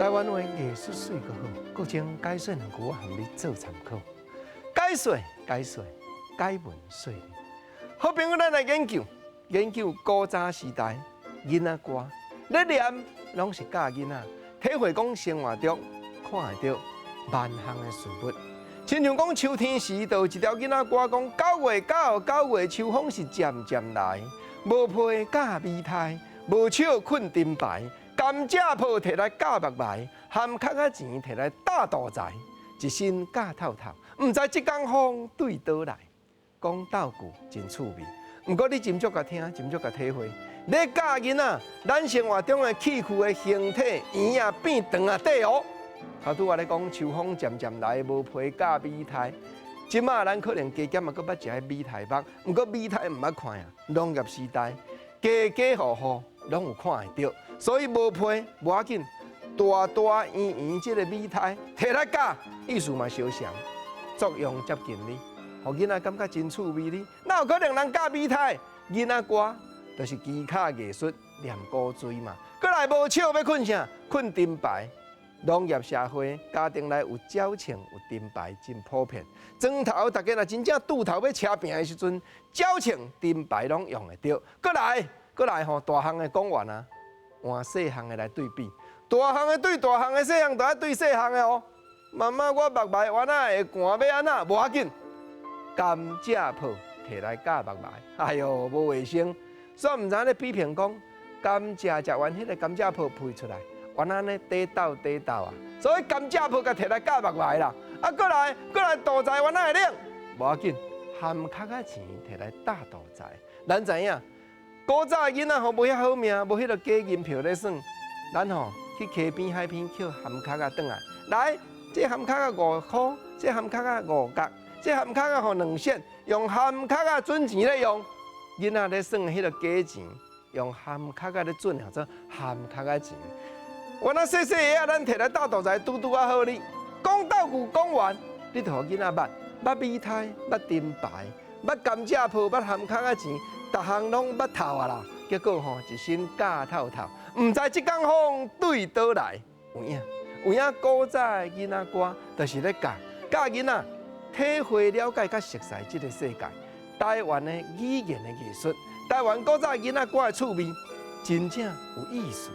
台湾话艺术水个好，各种解说两句含你做参考。解说，解文说理。好朋友，咱来研究古早时代囡仔歌，咧念拢是教囡仔体会讲生活中看会到万项的事物。亲像讲秋天时，就有一条囡仔歌讲9月9，9月秋风是渐渐来，无被架米苔，无笑困灯牌。甘蔗泡摕来架目糜，含壳仔钱摕来搭肚财，一身假透透，毋知即工风对倒来。讲道具真趣味，毋过你斟酌甲听，斟酌甲体会。咧教囡仔，咱生活中的器具的形体圆啊变长啊短哦。头拄我咧讲秋风渐渐来，无皮架米苔。即马咱可能加减嘛，搁捌食米苔肉，毋过米苔毋捌看啊。农业时代，家户户拢有看会到。所以无皮无要紧，大大圆圆即个米苔摕来夹，意思嘛相像，作用接近你，互囡仔感觉真趣味哩。哪有可能人夹米苔？囡仔歌就是基卡艺术，念古锥嘛。过来无笑要困啥？困灯牌。农业社会，家庭内有鸟枪有灯牌真普遍。砖头大家若真正拄头要车饼的时阵，鸟枪灯牌拢用会到。过来吼，大项的讲完啊。换细项的来对比，大项的对大项的，细项就要对细项的哦。妈妈，我目糜原仔会寒，要安怎？无要紧，甘蔗泡摕来架目糜，哎哟，无卫生。所以毋知影咧批评讲，甘蔗食完迄个甘蔗泡配出来，原仔咧底斗啊。所以甘蔗泡甲摕来架目糜啦。啊，过来肚财原仔会冷，无要紧，含壳仔钱摕来搭肚财。咱知影。古早的囡仔吼无遐好命，无迄个假银票咧算，咱吼去溪边海边捡含壳仔转来，来，这含壳仔5块，这含壳仔5角，这含壳仔吼2仙，用含壳仔准钱咧用。囡仔咧算迄个假钱，用含壳仔咧准，叫做含壳仔钱。我那细个仔咱摕来搭肚财，拄啊好哩。讲道具讲完，你就互囡仔捌米苔，捌灯牌，捌甘蔗泡，捌含壳仔钱。逐项拢捌透啊啦，结果吼一身假透透，毋知即工风对倒来。有影古早的囡仔歌，就是咧教囡仔体会了解甲熟悉即个世界。台湾的语言的艺术，台湾古早的囡仔歌的趣味，真正有意思。